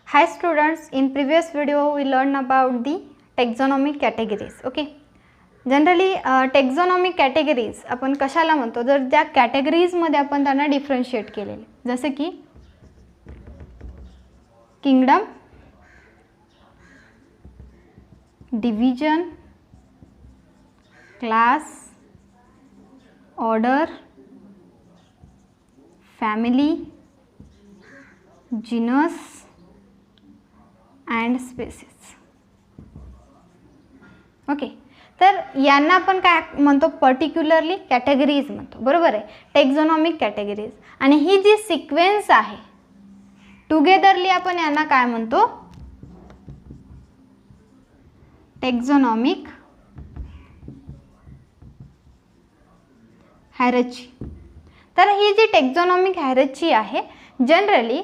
Hi students, in previous video we learned about the taxonomic categories. Okay. Generally taxonomic categories आपण कशाला म्हणतो, जर त्या categories मध्ये आपण त्यांना डिफरन्शिएट केलेले, जसे की kingdom, division, class, order, family, genus and species. Okay, तर यांना आपण काय म्हणतो, पर्टिक्युलरली कॅटेगरीज म्हणतो. बरोबर आहे, टेक्झॉनॉमिक कॅटेगरीज. आणि ही जी सिक्वेन्स आहे टुगेदरली आपण यांना काय म्हणतो, टेक्झॉनॉमिक हायरार्ची. तर ही जी टेक्झॉनॉमिक हायरार्ची आहे, जनरली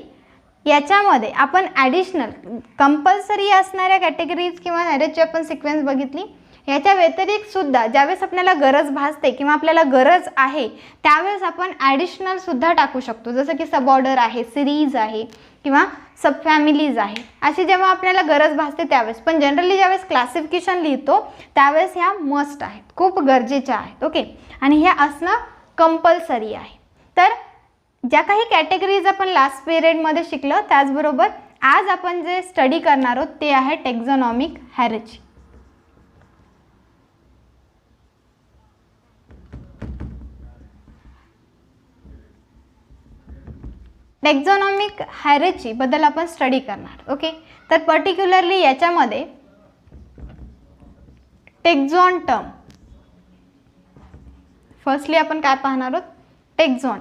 याच्यामध्ये आपण ॲडिशनल कंपल्सरी असणाऱ्या कॅटेगरीज किंवा हायरार्ची आपण सिक्वेन्स बघितली. याच्या व्यतिरिक्त सुद्धा ज्यावेळेस आपल्याला गरज भासते किंवा आपल्याला गरज आहे त्यावेळेस आपण ॲडिशनल सुद्धा टाकू शकतो, जसं की सब ऑर्डर आहे, सिरीज आहे किंवा सब फॅमिलीज आहे. अशी जेव्हा आपल्याला गरज भासते त्यावेळेस. पण जनरली ज्यावेळेस क्लासिफिकेशन लिहितो त्यावेळेस ह्या मस्ट आहेत, खूप गरजेच्या आहेत. ओके, आणि ह्या असणं कंपल्सरी आहे. तर ज्या काही कॅटेगरीज आपण लास्ट पिरियडमध्ये शिकलो, त्याचबरोबर आज आपण जे स्टडी करणार आहोत ते आहे टेक्झॉनॉमिक हायरार्ची. टेक्झॉनॉमिक हायरार्ची बद्दल आपण स्टडी करणार. ओके, तर पर्टिक्युलरली याच्यामध्ये टेक्झॉन टर्म फर्स्टली आपण काय पाहणार आहोत, टेक्झॉन.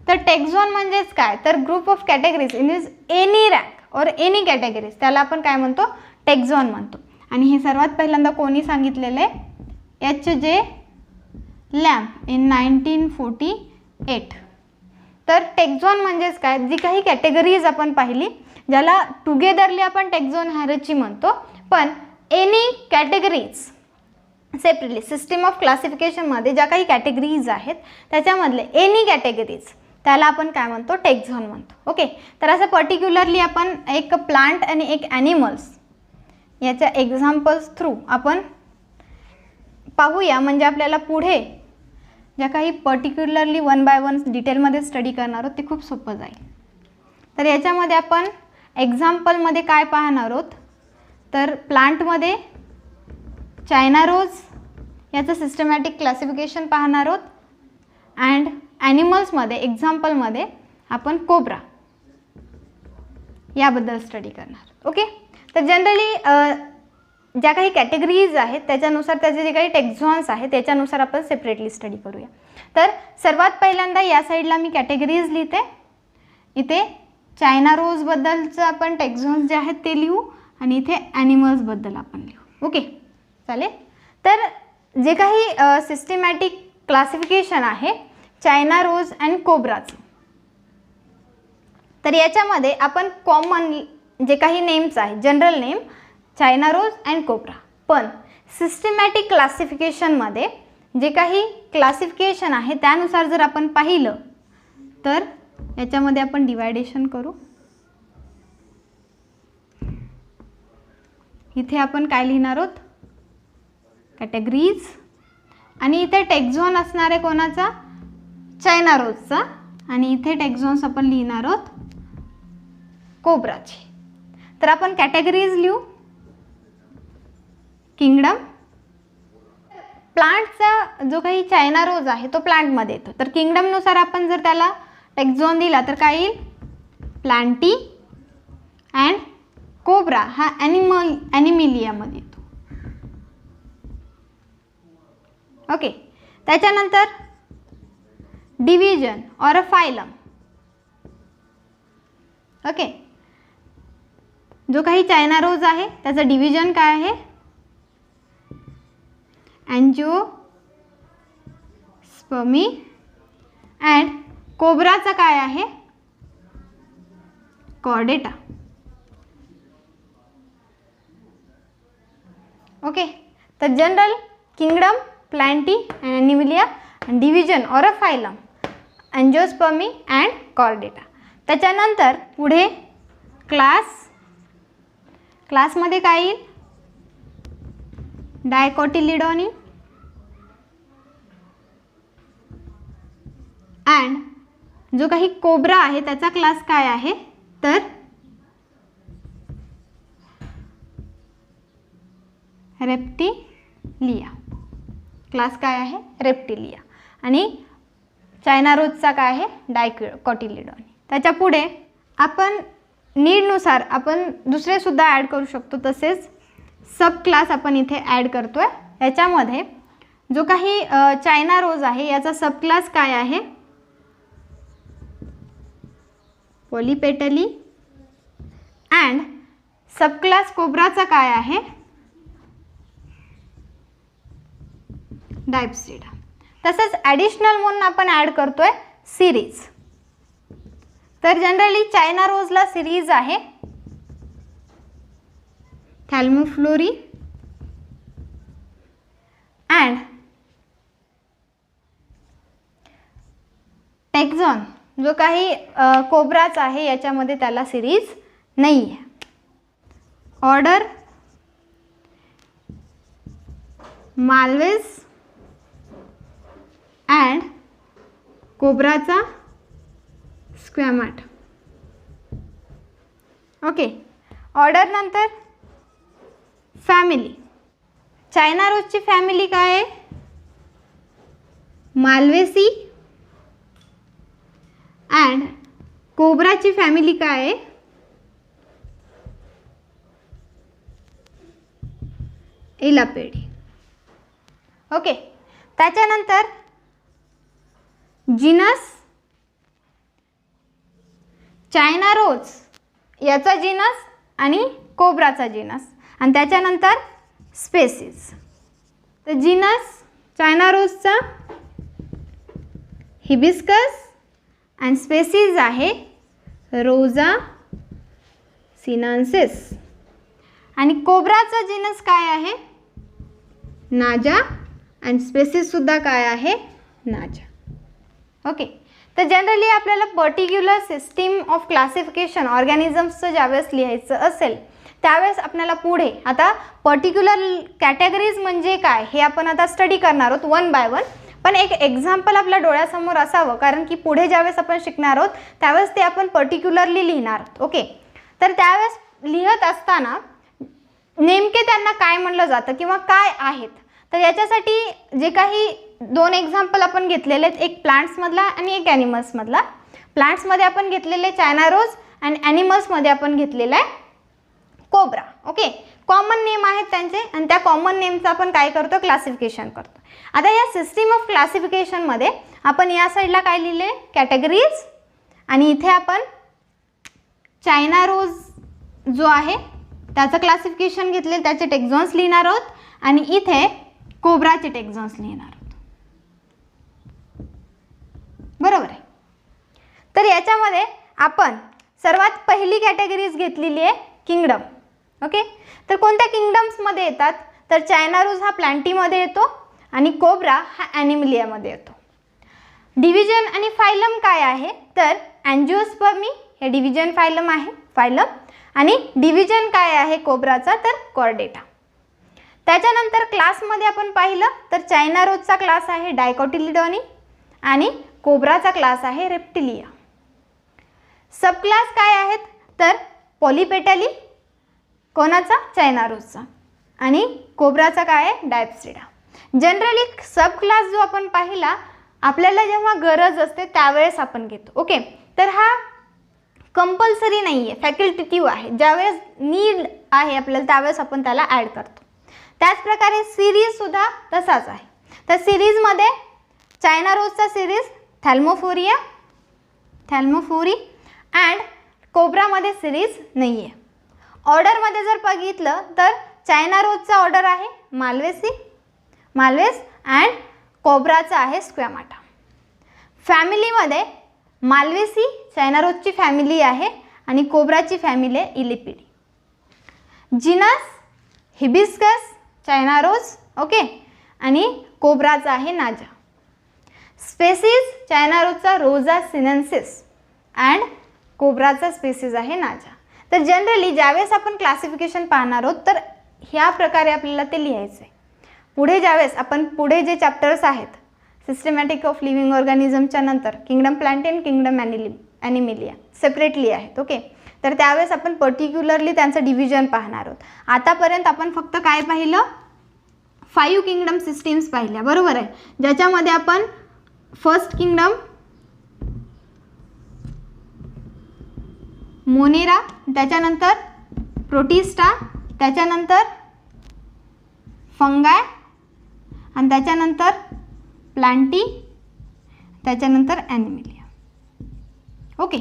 तर टेक्झॉन म्हणजेच काय, तर group of categories in is any rank और एनी कॅटेगरीज, त्याला आपण काय म्हणतो, टेक्झॉन म्हणतो. आणि हे सर्वात पहिल्यांदा कोणी सांगितलेले, H.J. Lamp in 1948. तर टेक्झॉन म्हणजेच काय, जी काही कॅटेगरीज आपण पाहिली ज्याला टुगेदरली आपण टेक्झॉन हायरार्ची म्हणतो. पण any categories separately system of क्लासिफिकेशनमध्ये ज्या काही कॅटेगरीज आहेत त्याच्यामधले एनी कॅटेगरीज त्याला आपण काय म्हणतो, टेक्झॉन म्हणतो. ओके, तर असं पर्टिक्युलरली आपण एक प्लांट आणि एक ॲनिमल्स याच्या एक्झाम्पल्स थ्रू आपण पाहूया, म्हणजे आपल्याला पुढे ज्या काही पर्टिक्युलरली वन बाय वन डिटेलमध्ये स्टडी करणार आहोत ते खूप सोपं जाईल. तर याच्यामध्ये आपण एक्झाम्पलमध्ये काय पाहणार आहोत, तर प्लांटमध्ये चायना रोज याचं सिस्टमॅटिक क्लासिफिकेशन पाहणार आहोत. अँड ॲनिमल्समध्ये एक्झाम्पलमध्ये आपण कोब्रा याबद्दल स्टडी करणार. ओके, तर जनरली ज्या काही कॅटेगरीज आहेत त्याच्यानुसार त्याचे जे काही टेक्झॉन्स आहेत त्याच्यानुसार आपण सेपरेटली स्टडी करूया. तर सर्वात पहिल्यांदा या साईडला मी कॅटेगरीज लिहिते. इथे चायना रोजबद्दलचं आपण टेक्झॉन्स जे आहेत ते लिहू आणि इथे ॲनिमल्सबद्दल आपण लिहू. ओके, चालेल. तर जे काही सिस्टमॅटिक क्लासिफिकेशन आहे चायना रोज अँड कोब्राचं, तर याच्यामध्ये आपण कॉमन जे काही नेम्स आहेत, general name China rose and cobra. पण सिस्टमॅटिक क्लासिफिकेशनमध्ये जे काही क्लासिफिकेशन आहे त्यानुसार जर आपण पाहिलं तर याच्यामध्ये आपण डिवायडेशन करू. इथे आपण काय लिहिणार आहोत, कॅटेगरीज, आणि इथे टेक्झॉन असणार आहे कोणाचा, चायना रोजचा, आणि इथे टेक्झॉन्स आपण लिहिणार आहोत कोब्राचे. तर आपण कॅटेगरीज लिहू. किंगडम, प्लांटचा जो काही चायना रोज आहे तो प्लांटमध्ये येतो, तर किंगडमनुसार आपण जर त्याला टेक्झॉन दिला तर काय येईल, प्लांटी. अँड कोब्रा हा ॲनिमिलियामध्ये येतो. ओके, त्याच्यानंतर division or a phylum. Okay, जो काही चायना रोज आहे त्याचं डिव्हिजन काय आहे, अँजिओस्पर्मी. अँड कोब्राचा काय आहे, कॉर्डेटा. ओके, तर general kingdom, Plantae and Animalia, division or a phylum, Angiospermae and Chordata. त्याच्यानंतर पुढे क्लास, क्लासमध्ये काय येईल? डायकोटिलिडोनी अँड जो काही कोब्रा आहे त्याचा क्लास काय आहे? तर रेप्टिलिया. क्लास काय आहे? रेप्टिलिया. आणि चायना रोजचा काय आहे? डायकोटिलिडोनी. त्याच्या पुढे आपण नीडनुसार आपण दुसरे सुद्धा ॲड करू शकतो. तसेच सब क्लास आपण इथे ॲड करतोय. याच्यामध्ये जो काही चायना रोज आहे याचा सब क्लास काय आहे? पॉलीपेटली. अँड सब क्लास कोब्राचा काय आहे? डायप्सिडा. तसंच ॲडिशनल म्हणून आपण ॲड करतोय सिरीज. तर जनरली चायना रोजला सिरीज आहे थॅल्मोफ्लोरी अँड टेक्झॉन जो काही कोब्राच आहे याच्यामध्ये त्याला सिरीज नाही आहे. ऑर्डर माल्वेस अँड कोब्राचा स्क्वॅमाटा. ओके. ऑर्डर नंतर फॅमिली. चायना रोजची फॅमिली काय आहे? माल्वेसी. अँड कोब्राची फॅमिली काय आहे? इलापेडी. ओके. त्याच्यानंतर जिनस चायना रोज याचा जिनस आणि कोब्राचा जिनस आणि त्याच्यानंतर स्पेसीज. तर जिनस चायना रोजचा हिबिस्कस आणि स्पेसीज आहे रोजा सिनान्सिस. आणि कोब्राचा जिनस काय आहे? नाजा. आणि स्पेसीज सुद्धा काय आहे? नाजा. ओके. तर जनरली आपल्याला पर्टिक्युलर सिस्टीम ऑफ क्लासिफिकेशन ऑर्गॅनिझम्सचं ज्यावेळेस लिहायचं असेल त्यावेळेस आपल्याला पुढे आता पर्टिक्युलर कॅटेगरीज म्हणजे काय हे आपण आता स्टडी करणार आहोत वन बाय वन. पण एक एक्झाम्पल आपल्या डोळ्यासमोर असावं कारण की पुढे ज्यावेळेस आपण शिकणार आहोत त्यावेळेस ते आपण पर्टिक्युलरली लिहिणार आहोत. ओके. तर त्यावेळेस लिहत असताना नेमके त्यांना काय म्हणलं जातं किंवा काय आहेत तर याच्यासाठी जे काही दोन एक्झाम्पल आपण घेतलेले आहेत, एक प्लांट्समधला आणि एक ॲनिमल्समधला. प्लांट्समध्ये आपण घेतलेले चायना रोज आणि ॲनिमल्समध्ये आपण घेतलेला आहे कोब्रा. ओके. कॉमन नेम आहेत त्यांचे आणि त्या कॉमन नेमचं आपण काय करतो? क्लासिफिकेशन करतो. आता या सिस्टीम ऑफ क्लासिफिकेशनमध्ये आपण या साईडला काय लिहिले? कॅटेगरीज. आणि इथे आपण चायना रोज जो आहे त्याचं क्लासिफिकेशन घेतले त्याचे टेक्झॉन्स लिहिणार आहोत आणि इथे कोब्राचे टेक्झॉन्स लिहिणार आहोत. बरोबर आहे. तर याच्यामध्ये आपण सर्वात पहिली कॅटेगरीज घेतलेली आहे किंगडम. ओके. तर कोणत्या किंगडम्समध्ये येतात? तर चायना रोज हा प्लांटीमध्ये येतो आणि कोब्रा हा ॲनिमलियामध्ये येतो. डिव्हिजन आणि फायलम काय आहे? तर अँजिओस्पर्मी हे डिव्हिजन फायलम आहे फायलम. आणि डिव्हिजन काय आहे कोब्राचा? तर कॉर्डेटा. त्याच्यानंतर क्लासमध्ये आपण पाहिलं तर चायना रोजचा क्लास आहे डायकोटिलिडोनी आणि कोब्राचा क्लास आहे रेप्टिलिया. सब क्लास काय आहेत? तर पॉलीपेटली कोणाचा? चायना रोजचा. आणि कोब्राचा काय आहे? डायप्सिडा. जनरली सब क्लास जो आपण पाहिला आपल्याला जेव्हा गरज असते त्यावेळेस आपण घेतो. ओके. तर हा कंपल्सरी नाही आहे, फॅकल्टेटिव्ह आहे. ज्यावेळेस नीड आहे आपल्याला त्यावेळेस आपण त्याला ॲड करतो. त्याचप्रकारे सिरीजसुद्धा तसाच आहे. तर सिरीजमध्ये चायना रोजचा सिरीज थॅल्मोफोरी अँड कोब्रामध्ये सिरीज नाही आहे. ऑर्डरमध्ये जर बघितलं तर चायना रोजचा ऑर्डर आहे माल्वेस अँड कोब्राचा आहे स्क्वॅमाटा. फॅमिलीमध्ये माल्वेसी चायना रोजची फॅमिली आहे आणि कोब्राची फॅमिली आहे इलिपिडी. जिनस हिबिस्कस चायना रोज. ओके. आणि कोब्राचा आहे नाजा. स्पेसीज चायना रोजचा रोजा सिनेन्सिस अँड कोब्राचा स्पेसीज आहे नाजा. तर जनरली ज्यावेळेस आपण क्लासिफिकेशन पाहणार आहोत तर ह्या प्रकारे आपल्याला ते लिहायचं आहे. पुढे ज्यावेळेस आपण पुढे जे चॅप्टर्स आहेत सिस्टमॅटिक ऑफ लिव्हिंग ऑर्गॅनिझमच्या नंतर किंगडम प्लांटेन, किंगडम ॲनिमिलिया सेपरेटली आहेत. ओके, तर त्यावेळेस आपण पर्टिक्युलरली त्यांचं डिव्हिजन पाहणार आहोत. आतापर्यंत आपण फक्त काय पाहिलं, 5 किंगडम सिस्टीम्स पाहिल्या, बरोबर आहे, ज्याच्यामध्ये आपण फर्स्ट किंगडम मोनेरा, त्याच्यानंतर प्रोटिस्टा, त्याच्यानंतर फंगाय आणि त्याच्यानंतर प्लांटी, त्याच्यानंतर ॲनिमिलिया. ओके,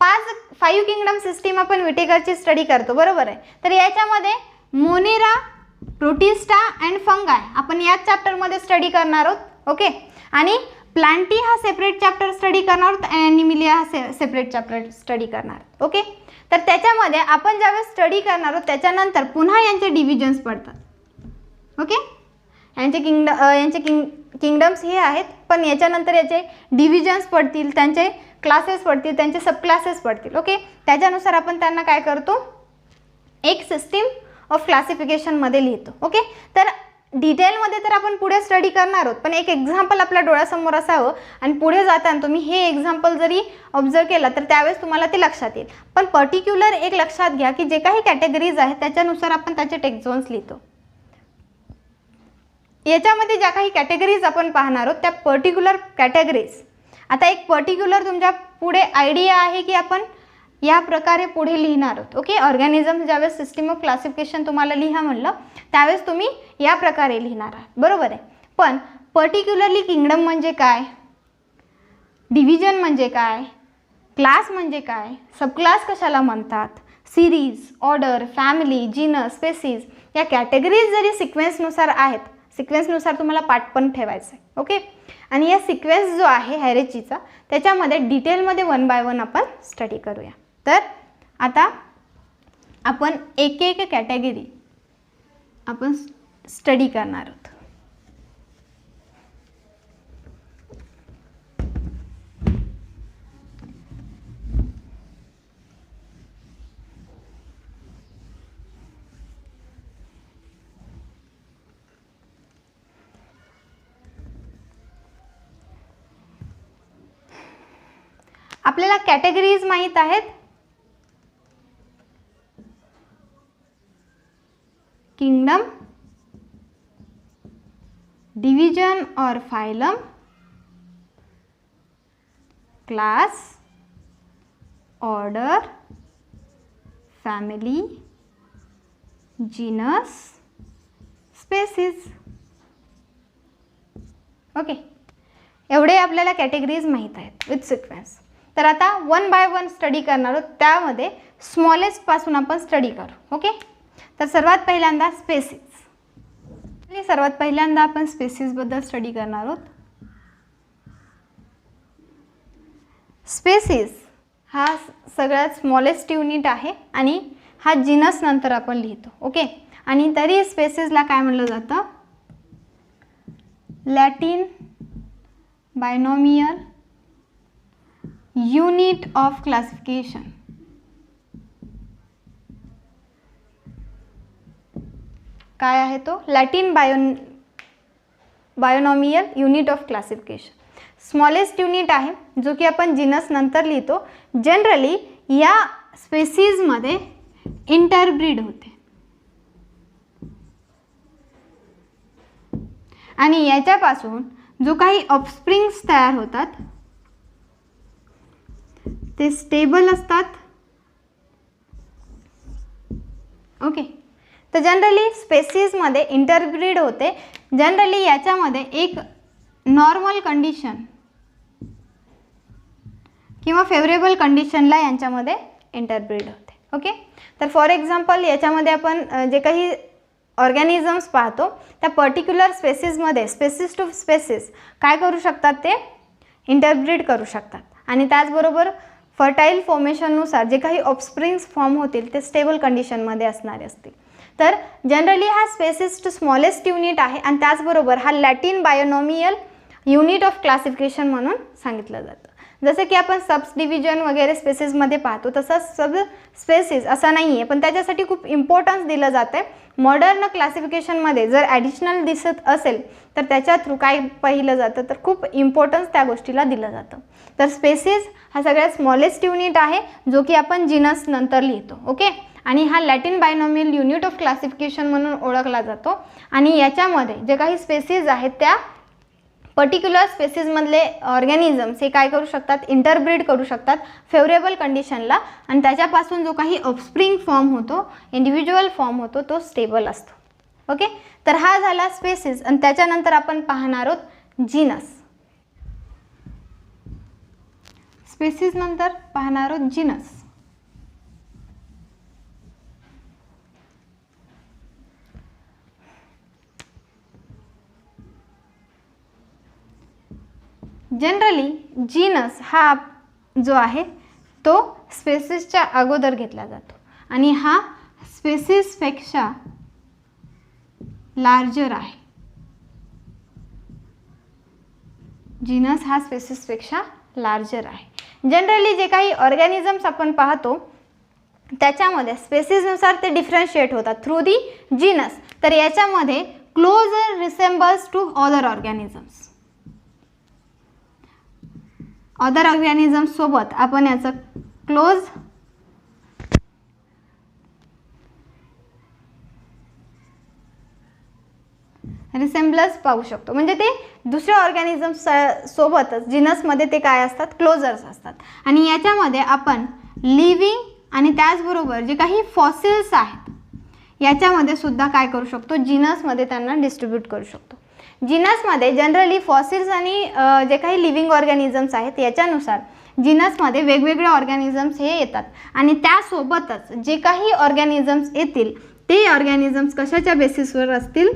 5 किंगडम सिस्टीम आपण विटेकरची स्टडी करतो, बरोबर आहे. तर याच्यामध्ये मोनेरा, प्रोटिस्टा अँड फंगाय आपण याच चॅप्टरमध्ये स्टडी करणार आहोत. ओके, आणि प्लांटी हा सेपरेट चॅप्टर स्टडी करणार आहोत, ॲनिमिलिया हा सेपरेट चॅप्टर स्टडी करणार आहोत. ओके, तर त्याच्यामध्ये आपण ज्यावेळेस स्टडी करणार आहोत त्याच्यानंतर पुन्हा यांचे डिव्हिजन्स पडतात. ओके, यांचे किंगडम्स हे आहेत, पण याच्यानंतर याचे डिव्हिजन्स पडतील, त्यांचे क्लासेस पडतील, त्यांचे सब क्लासेस पडतील. ओके, त्याच्यानुसार आपण त्यांना काय करतो, एक सिस्टीम ऑफ क्लासिफिकेशनमध्ये लिहितो. ओके, तर डिटेलमध्ये तर आपण पुढे स्टडी करणार आहोत, पण एक एक्झाम्पल आपल्या डोळ्यासमोर असावं आणि पुढे जाताना तुम्ही हे एक्झाम्पल जरी ऑब्झर्व केलं तर त्यावेळेस तुम्हाला ते लक्षात येईल. पण पर्टिक्युलर एक लक्षात घ्या की जे काही कॅटेगरीज आहेत त्याच्यानुसार आपण त्याचे टेक्झॉन्स लिहितो. याच्यामध्ये ज्या काही कॅटेगरीज आपण पाहणार आहोत त्या पर्टिक्युलर कॅटेगरीज, आता एक पर्टिक्युलर तुमच्या पुढे आयडिया आहे की आपण या प्रकारे पुढे लिहिणार आहोत. ओके, ऑर्गॅनिझम ज्यावेळेस सिस्टीम ऑफ क्लासिफिकेशन तुम्हाला लिहा म्हणलं त्यावेळेस तुम्ही या प्रकारे लिहिणार आहात, बरोबर आहे. पण पर्टिक्युलरली किंगडम म्हणजे काय, डिव्हिजन म्हणजे काय, क्लास म्हणजे काय, सबक्लास कशाला म्हणतात, series, order, family, genus, species, या कॅटेगरीज जरी सिक्वेन्सनुसार आहेत, सिक्वेन्सनुसार तुम्हाला पाठ पण ठेवायचं आहे. ओके, आणि या सिक्वेन्स जो आहे हायरार्कीचा त्याच्यामध्ये डिटेलमध्ये 1 बाय 1 आपण स्टडी करूया. तर आता आपण एक एक कॅटेगरी आपण स्टडी करणार आहोत. आपल्याला कॅटेगरीज माहित आहेत, किंगडम, डिव्हिजन और phylum, class, order, family, genus, species. Okay, एवढे आपल्याला कॅटेगरीज माहीत आहेत विथ सिक्वेन्स. तर आता 1 बाय 1 स्टडी करणार आहोत, त्यामध्ये स्मॉलेस्ट पासून आपण स्टडी करू. ओके, तर सर्वात पहिल्यांदा स्पेसीज. सर्वात पहिल्यांदा आपण स्पेसीजबद्दल स्टडी करणार आहोत. स्पेसीज हा सगळ्यात स्मॉलेस्ट युनिट आहे आणि हा जीनस नंतर आपण लिहितो. ओके, आणि तरी स्पेसीजला काय म्हणलं जातं, Latin binomial unit of classification. काय आहे तो, Latin binomial unit of classification. Smallest unit आहे जो की आपण जीनस नंतर लिहितो. जनरली या स्पेसीजमध्ये इंटरब्रीड होते आणि याच्यापासून जो काही ऑफस्प्रिंग्स तयार होतात ते स्टेबल असतात. ओके, तर जनरली स्पेसीजमध्ये इंटरब्रीड होते. जनरली याच्यामध्ये एक नॉर्मल कंडिशन किंवा फेवरेबल कंडिशनला यांच्यामध्ये इंटरब्रीड होते. ओके, तर फॉर एक्झाम्पल याच्यामध्ये आपण जे काही ऑर्गॅनिझम्स पाहतो त्या पर्टिक्युलर स्पेसीजमध्ये स्पेसीज टू स्पेसीज काय करू शकतात, ते इंटरब्रीड करू शकतात. आणि त्याचबरोबर फर्टाईल फॉर्मेशननुसार जे काही ऑफस्प्रिंग्स फॉर्म होतील ते स्टेबल कंडिशनमध्ये असणारे असतील. तर जनरली हा स्पेसीज टू स्मॉलेस्ट युनिट आहे आणि त्याचबरोबर हा Latin binomial unit of classification म्हणून सांगितलं जातं. जसं की आपण सबस डिव्हिजन वगैरे स्पेसिसमध्ये पाहतो तसंच सब स्पेसिस असा नाही आहे, पण त्याच्यासाठी खूप इम्पॉर्टन्स दिलं जातं आहे. मॉडर्न क्लासिफिकेशनमध्ये जर ॲडिशनल दिसत असेल तर त्याच्या थ्रू काय पाहिलं जातं तर खूप इम्पॉर्टन्स त्या गोष्टीला दिलं जातं. तर स्पेसिस हा सगळ्यात स्मॉलेस्ट युनिट आहे जो की आपण जीनस नंतर लिहितो. ओके, आणि हा Latin binomial unit of classification म्हणून ओळखला जातो. आणि याच्यामध्ये जे काही स्पेसिस आहेत त्या पर्टिक्युलर स्पेसिसमधले ऑर्गॅनिझम्स हे काय करू शकतात, इंटरब्रीड करू शकतात फेवरेबल कंडिशनला, आणि त्याच्यापासून जो काही ऑफस्प्रिंग फॉर्म होतो, इंडिव्हिज्युअल फॉर्म होतो, तो स्टेबल असतो. ओके, तर हा झाला स्पेसिस. आणि त्याच्यानंतर आपण पाहणार आहोत जीनस. स्पेसिस नंतर पाहणार आहोत जीनस. जनरली जीनस हा जो आहे तो स्पेसिसच्या अगोदर घेतला जातो आणि हा स्पेसिसपेक्षा लार्जर आहे. जीनस हा स्पेसिसपेक्षा लार्जर आहे. जनरली जे काही ऑर्गॅनिझम्स आपण पाहतो त्याच्यामध्ये स्पेसिसनुसार ते डिफरन्शिएट होतात थ्रू दी जीनस. तर याच्यामध्ये closer resembles to other organisms. Other organisms सोबत आपण याचं क्लोज रिसेम्बलन्स पाहू शकतो. म्हणजे ते दुसऱ्या ऑर्गॅनिझम्स सोबतच जीनसमध्ये ते काय असतात, क्लोजर्स असतात. आणि याच्यामध्ये आपण लिव्हिंग आणि त्याचबरोबर जे काही फॉसिल्स आहेत याच्यामध्ये सुद्धा काय करू शकतो, जीनसमध्ये त्यांना डिस्ट्रीब्यूट करू शकतो. जीनसमध्ये जनरली फॉसिल्स आणि जे काही लिव्हिंग ऑर्गॅनिझम्स आहेत याच्यानुसार जीनसमध्ये वेगवेगळे ऑर्गॅनिझम्स हे येतात. आणि त्यासोबतच जे काही ऑर्गॅनिझम्स येतील ते ऑर्गॅनिझम्स कशाच्या बेसिसवर असतील,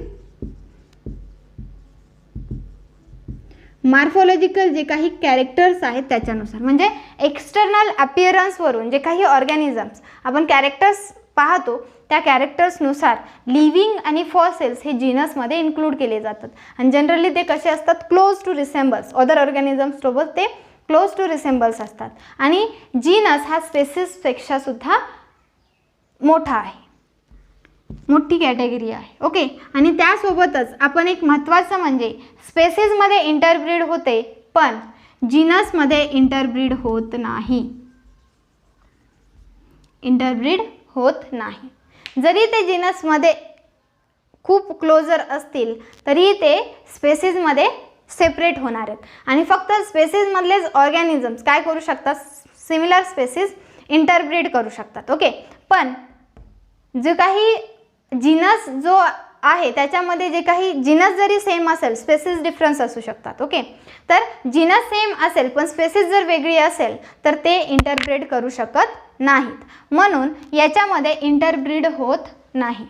मॉर्फोलॉजिकल जे काही कॅरेक्टर्स आहेत त्याच्यानुसार. म्हणजे एक्सटर्नल अपिअरन्सवरून जे काही ऑर्गॅनिझम्स आपण कॅरेक्टर्स पाहतो त्या कॅरेक्टर्सनुसार लिव्हिंग आणि फॉसिल्स हे जीनसमध्ये इन्क्लूड केले जातात. आणि जनरली ते कसे असतात, क्लोज टू रिसेम्बल्स. अदर ऑर्गॅनिझम्ससोबत ते क्लोज टू रिसेम्बल्स असतात. आणि जीनस हा स्पेसिसपेक्षा सुद्धा मोठा आहे, मोठी कॅटेगरी आहे. ओके, आणि त्यासोबतच आपण एक महत्त्वाचं म्हणजे स्पेसिसमध्ये इंटरब्रीड होते पण जीनसमध्ये इंटरब्रीड होत नाही. इंटरब्रीड होत नाही. जरी ते जीनसमध्ये खूप क्लोजर असतील तरी ते स्पेसिसमध्ये सेपरेट होणार आहेत. आणि फक्त स्पेसिसमधलेच ऑर्गॅनिझम्स काय करू शकतात, सिमिलर स्पेसिस इंटरब्रीड करू शकतात. ओके, पण जे काही जीनस जो आहे त्याच्यामध्ये जे काही जीनस जरी सेम असेल स्पेसिस डिफरन्स असू शकतात. ओके, तर जीनस सेम असेल पण स्पेसिस जर वेगळी असेल तर ते इंटरब्रीड करू शकत नाहीत. म्हणून याच्यामध्ये इंटरब्रीड होत नाही.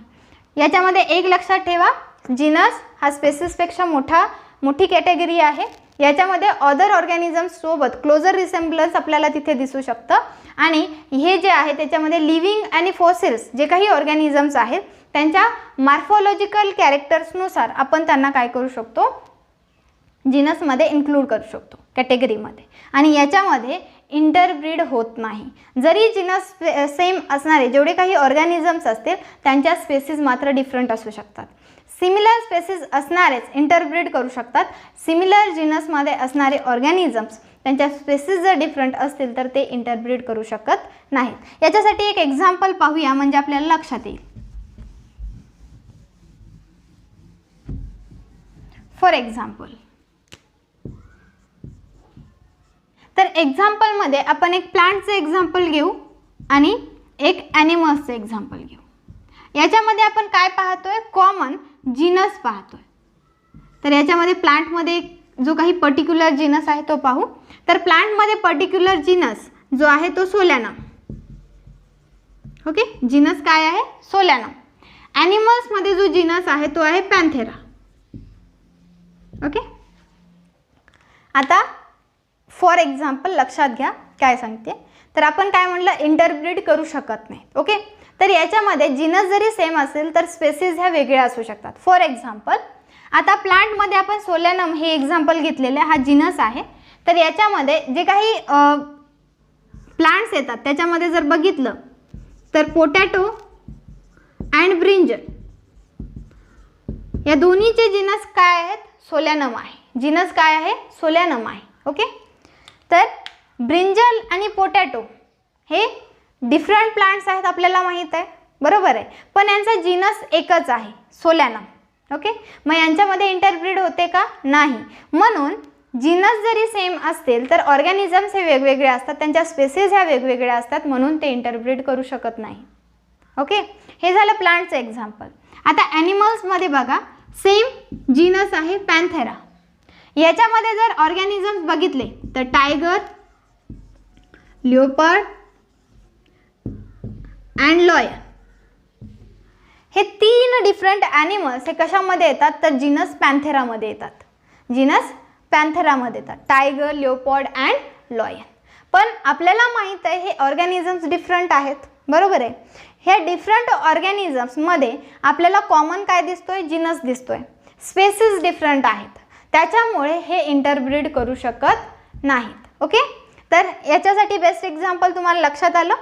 याच्यामध्ये एक लक्षात ठेवा, जीनस हा स्पेसिसपेक्षा मोठी कॅटेगरी आहे. याच्यामध्ये अदर ऑर्गॅनिझम्स सोबत क्लोजर रिसेम्बलन्स आपल्याला तिथे दिसू शकतं. आणि हे जे आहे त्याच्यामध्ये लिव्हिंग आणि फॉसिल्स जे काही ऑर्गॅनिझम्स आहेत त्यांच्या मॉर्फोलॉजिकल कॅरेक्टर्सनुसार आपण त्यांना काय करू शकतो, जीनसमध्ये इन्क्लूड करू शकतो कॅटेगरीमध्ये. आणि याच्यामध्ये इंटरब्रीड होत नाही. जरी जीनस सेम असणारे जेवढे काही ऑर्गॅनिझम्स असतील त्यांच्या स्पेसिस मात्र डिफरंट असू शकतात. सिमिलर स्पेसिस असणारेच इंटरब्रीड करू शकतात. सिमिलर जीनसमध्ये असणारे ऑर्गॅनिझम्स त्यांच्या स्पेसिस जर डिफरंट असतील तर ते इंटरब्रीड करू शकत नाहीत. याच्यासाठी एक एक्झाम्पल पाहूया म्हणजे आपल्याला लक्षात येईल. फॉर एक्झाम्पल, तर एक्झाम्पलमध्ये आपण एक प्लांटचं एक्झाम्पल घेऊ आणि एक ॲनिमल्सचं एक्झाम्पल घेऊ. याच्यामध्ये आपण काय पाहतोय, कॉमन जीनस पाहतोय. तर याच्यामध्ये प्लांटमध्ये जो काही पर्टिक्युलर जीनस आहे तो पाहू. तर प्लांटमध्ये पर्टिक्युलर जीनस जो आहे तो सोलॅनम. ओके, जीनस काय आहे, सोलॅनम. ॲनिमल्समध्ये जो जीनस आहे तो आहे पॅन्थेरा. ओके, आता फॉर एक्झाम्पल लक्षात घ्या काय सांगते. तर आपण काय म्हटलं, इंटरब्रीड करू शकत नाही. ओके, तर याच्यामध्ये जीनस जरी सेम असेल तर स्पेसिस ह्या वेगळ्या असू शकतात. फॉर एक्झाम्पल, आता प्लांटमध्ये आपण सोलॅनम हे एक्झाम्पल घेतलेलं आहे, हा जीनस आहे. तर याच्यामध्ये जे काही प्लांट्स येतात त्याच्यामध्ये जर बघितलं तर पोटॅटो अँड ब्रिंजल या दोन्हीचे जिनस काय आहेत? सोलॅनम आहे. जिनस काय आहे? सोलॅनम आहे. ओके, तर ब्रिंजल आणि पोटॅटो हे डिफरंट प्लांट्स आहेत आपल्याला माहीत आहे, बरोबर आहे, पण यांचा जिनस एकच आहे, सोलॅनम. ओके, मग यांच्यामध्ये इंटरब्रीड होते का? नाही. म्हणून जिनस जरी सेम असतील तर ऑर्गॅनिझम्स हे वेगवेगळे असतात, त्यांच्या स्पेसीज ह्या वेगवेगळ्या असतात, म्हणून ते इंटरब्रीड करू शकत नाही. ओके, हे झालं प्लांटचं एक्झाम्पल. आता ॲनिमल्समध्ये बघा, सेम जिनस आहे पॅन्थेरा. याच्यामध्ये जर ऑर्गॅनिझम्स बघितले तर टायगर, लिओपार्ड अँड लॉयन हे 3 डिफरंट ॲनिमल्स हे कशामध्ये येतात? तर जिनस पॅन्थेरामध्ये येतात. जिनस पॅन्थेरामध्ये येतात, टायगर, लिओपार्ड अँड लॉयन. पण आपल्याला माहीत आहे हे ऑर्गॅनिझम्स डिफरंट आहेत, बरोबर आहे. ह्या डिफरंट ऑर्गॅनिझम्समध्ये आपल्याला कॉमन काय दिसतोय? जिनस दिसतोय. स्पेसीज डिफरंट आहेत, त्याच्यामुळे हे इंटरब्रीड करू शकत नाहीत. ओके, तर याच्यासाठी बेस्ट एक्झाम्पल तुम्हाला लक्षात आलं,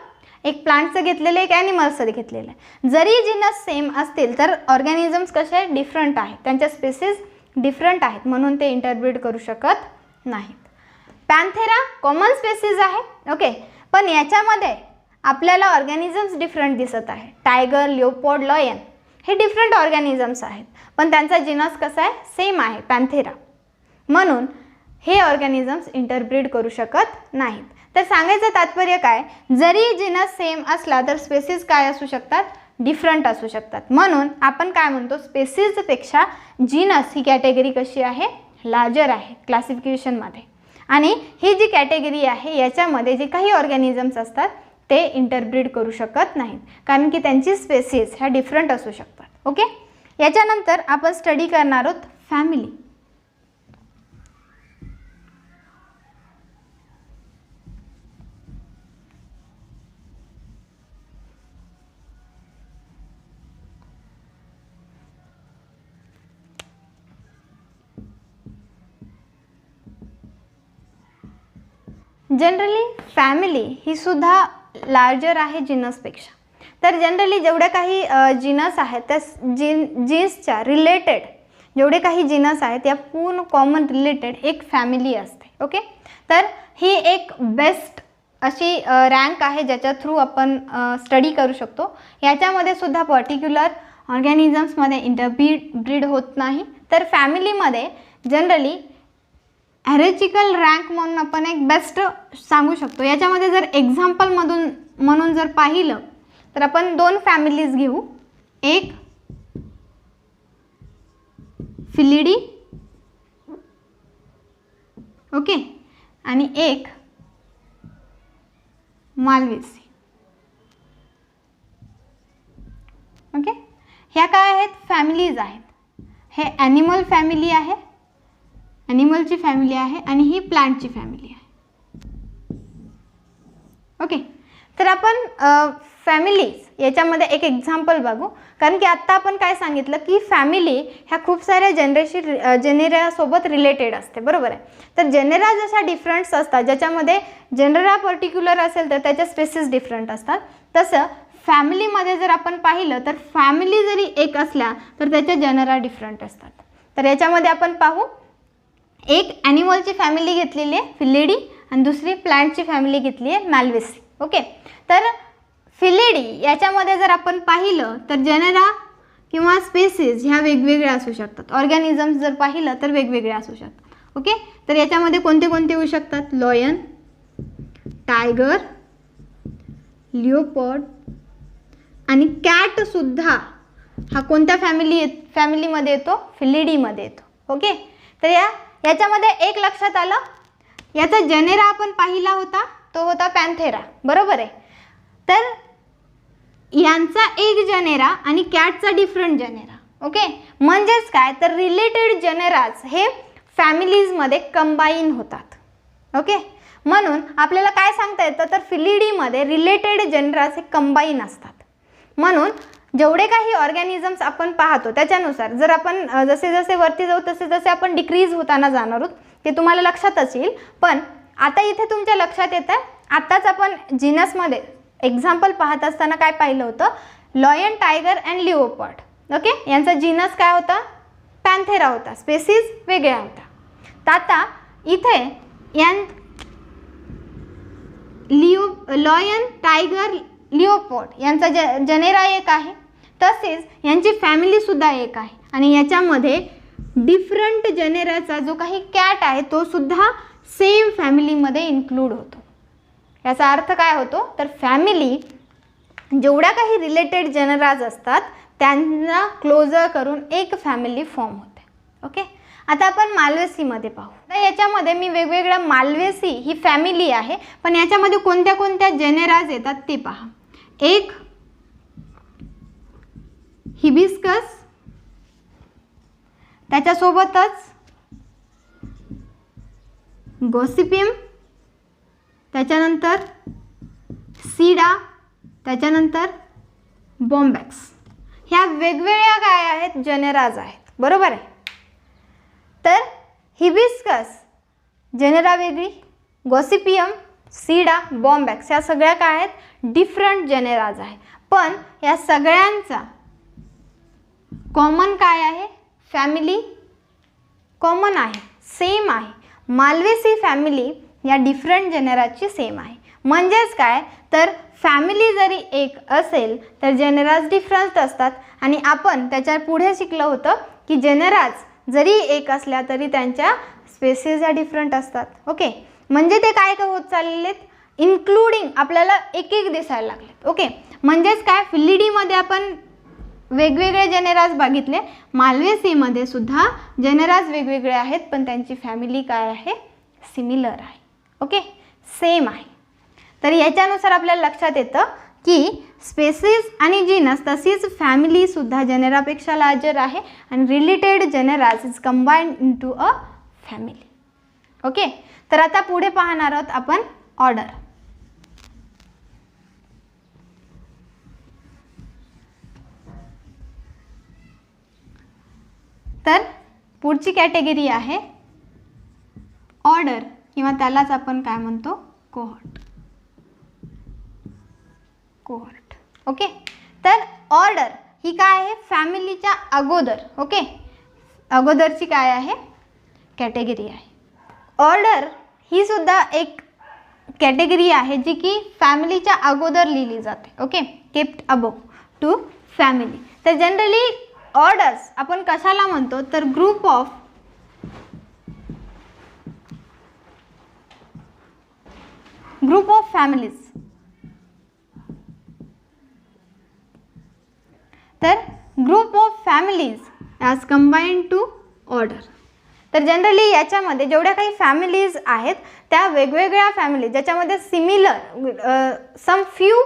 एक प्लांटचं घेतलेलं, एक ॲनिमल्सचं घेतलेलं आहे. जरी जिनस सेम असतील तर ऑर्गॅनिझम्स कसे आहेत? डिफरंट आहेत, त्यांच्या स्पेसीज डिफरंट आहेत, म्हणून ते इंटरब्रीड करू शकत नाहीत. पॅन्थेरा कॉमन स्पेसीज आहे. ओके, पण याच्यामध्ये आपल्याला ऑर्गॅनिझम्स डिफरंट दिसत आहे. टायगर, लिओपार्ड, लॉयन हे डिफरंट ऑर्गॅनिझम्स आहेत, पण त्यांचा जिनस कसा आहे? सेम आहे, पॅन्थेरा. म्हणून हे ऑर्गॅनिझम्स इंटरब्रीड करू शकत नाहीत. तर सांगायचं तात्पर्य काय? जरी जिनस सेम असला तर स्पेसीज काय असू शकतात? डिफरंट असू शकतात. म्हणून आपण काय म्हणतो? स्पेसीजपेक्षा जिनस ही कॅटेगरी कशी आहे? लार्जर आहे क्लासिफिकेशनमध्ये. आणि ही जी कॅटेगरी आहे याच्यामध्ये जे काही ऑर्गॅनिझम्स असतात ते इंटरब्रीड करू शकत नाहीत, कारण की त्यांची स्पेसीज ह्या डिफरंट असू शकतात. ओके, याच्यानंतर आपण स्टडी करणार आहोत फॅमिली. जनरली फॅमिली ही सुद्धा लार्जर आहे जिनसपेक्षा. तर जनरली जेवढ्या काही जिनस आहेत त्या जीन्सच्या रिलेटेड जेवढे काही जिनस आहेत या पूर्ण कॉमन रिलेटेड एक फॅमिली असते. ओके, तर ही एक बेस्ट अशी रँक आहे ज्याच्या थ्रू आपण स्टडी करू शकतो. याच्यामध्ये सुद्धा पर्टिक्युलर ऑर्गॅनिझम्समध्ये इंटरब्रीड होत नाही. तर फॅमिलीमध्ये जनरली हॅरेचिकल रँक म्हणून आपण एक बेस्ट सांगू शकतो. याच्यामध्ये जर एक्झाम्पल म्हणून जर पाहिलं तर आपण 2 फॅमिलीज घेऊ, एक फिलिडी, ओके, आणि एक मालवेसी. ओके, ह्या काय आहेत? फॅमिलीज आहेत. हे ॲनिमल फॅमिली आहे, ॲनिमलची फॅमिली आहे, आणि ही प्लांटची फॅमिली आहे. ओके, तर आपण फॅमिलीज याच्यामध्ये एक एक्झाम्पल बघू, कारण की आत्ता आपण काय सांगितलं की फॅमिली ह्या खूप साऱ्या जेनेरासोबत रिलेटेड असते, बरोबर आहे. तर जेनेरा जशा डिफरंट्स असतात, ज्याच्यामध्ये जेनेरा पर्टिक्युलर असेल तर त्याच्या स्पेसीस डिफरंट असतात, तसं फॅमिलीमध्ये जर आपण पाहिलं तर फॅमिली जरी एक असल्या तर त्याच्या जेनेरा डिफरंट असतात. तर याच्यामध्ये आपण पाहू, एक ॲनिमलची फॅमिली घेतलेली आहे फिलिडी आणि दुसरी प्लांटची फॅमिली घेतली आहे मालवेसी. ओके, तर फिलिडी याच्यामध्ये जर आपण पाहिलं तर जेनेरा किंवा स्पेसीज ह्या वेगवेगळ्या असू शकतात. ऑर्गॅनिझम्स जर पाहिलं तर वेगवेगळे असू शकतात. ओके, तर याच्यामध्ये कोणते कोणते येऊ शकतात? लॉयन, टायगर, लिओपार्ड आणि कॅटसुद्धा हा कोणत्या फॅमिलीमध्ये येतो? फिलिडीमध्ये येतो. ओके, तर याच्यामध्ये एक लक्षात आलं, याचा जेनेरा आपण पाहिला होता तो होता पॅन्थेरा, बरोबर आहे. तर यांचा एक जेनेरा आणि कॅटचा डिफरंट जेनेरा. ओके, म्हणजेच काय तर रिलेटेड जेनेराज हे फॅमिलीजमध्ये कंबाईन होतात. ओके, म्हणून आपल्याला काय सांगता येतं तर फिलिडीमध्ये रिलेटेड जेनेराज हे कंबाईन असतात. म्हणून जेवढे काही ऑर्गॅनिझम्स आपण पाहतो त्याच्यानुसार जर आपण जसे जसे वरती जाऊ तसे जसे आपण डिक्रीज होताना जाणार आहोत, ते तुम्हाला लक्षातच येईल. पण आता इथे तुमच्या लक्षात येतं, आत्ताच आपण जीनसमध्ये एक्झाम्पल पाहत असताना काय पाहिलं होतं, लॉयन, टायगर अँड लिओपार्ड. ओके, यांचा जीनस काय होता, पॅन्थेरा होता, स्पेसीज वेगळ्या होता. तर आता इथे लॉयन, टायगर, लिओपार्ड यांचा जनेरा एक आहे, तसेच यांची फॅमिलीसुद्धा एक आहे. आणि याच्यामध्ये डिफरंट जनेराचा जो काही कॅट आहे तो सुद्धा सेम फॅमिलीमध्ये इन्क्लूड होतो. याचा अर्थ काय होतो, तर फॅमिली जेवढ्या काही रिलेटेड जनराज असतात त्यांना क्लोजर करून एक फॅमिली फॉर्म होते. ओके, आता आपण मालवेसीमध्ये पाहू. तर याच्यामध्ये मी वेगवेगळ्या, मालवेसी ही फॅमिली आहे, पण याच्यामध्ये कोणत्या कोणत्या जेनेराज येतात ते पहा. एक हिबिस्कस, त्याच्यासोबतच गॉसिपियम, त्याच्यानंतर सीडा, त्याच्यानंतर बॉम्बॅक्स. ह्या वेगवेगळ्या काय आहेत, जेनेराज आहेत, बरोबर आहे. तर हिबिस्कस जेनेरा वेगळी, गॉसिपियम, सीडा, बॉम्बॅक्स ह्या सगळ्या काय आहेत, डिफरंट जेनेराज आहे. पण या सगळ्यांचा कॉमन काय आहे, फॅमिली कॉमन आहे, सेम आहे. मालवेसी फॅमिली या डिफरंट जेनेराची सेम आहे. म्हणजेच काय, तर फॅमिली जरी एक असेल तर जेनेराज डिफरंट असतात. आणि आपण त्याच्या पुढे शिकलं होतं की जेनेराज जरी एक असल्या तरी त्यांच्या स्पेसीज ह्या डिफरंट असतात. ओके, म्हणजे ते काय होत चाललेत, इन्क्लुडिंग आपल्याला एक एक दिसायला लागलेत. ओके, म्हणजेच काय, फिलिडीमध्ये आपण वेगवेगळे जेनेराज बघितले, मालवेसीमध्ये सुद्धा जेनेराज वेगवेगळे आहेत, पण त्यांची फॅमिली काय आहे, सिमिलर आहे. ओके, सेम आहे. तर याच्यानुसार आपल्याला लक्षात येतं की स्पेसीज आणि जीनस तशीच फॅमिलीसुद्धा जेनेरापेक्षा लार्जर आहे आणि related genera is combined into a family. Okay, तर आता पुढे पाहणार आहोत आपण ऑर्डर. तर पुढची कॅटेगरी आहे ऑर्डर, किंवा त्यालाच आपण काय म्हणतो, कोहॉर्ट. कोहॉर्ट. ओके, तर ऑर्डर ही काय आहे, फॅमिलीच्या अगोदर. ओके, अगोदरची काय आहे, कॅटेगरी आहे. ऑर्डर ही सुद्धा एक कॅटेगरी आहे जी की फॅमिलीच्या अगोदर लिहिली जाते. Okay, kept above to family. तर जनरली ऑर्डर्स आपण कशाला म्हणतो, तर ग्रुप ऑफ फॅमिलीज. तर group of families as combined to order. तर जनरली याच्यामध्ये जेवढ्या काही फॅमिलीज आहेत त्या वेगवेगळ्या फॅमिली ज्याच्यामध्ये सिमिलर सम फ्यू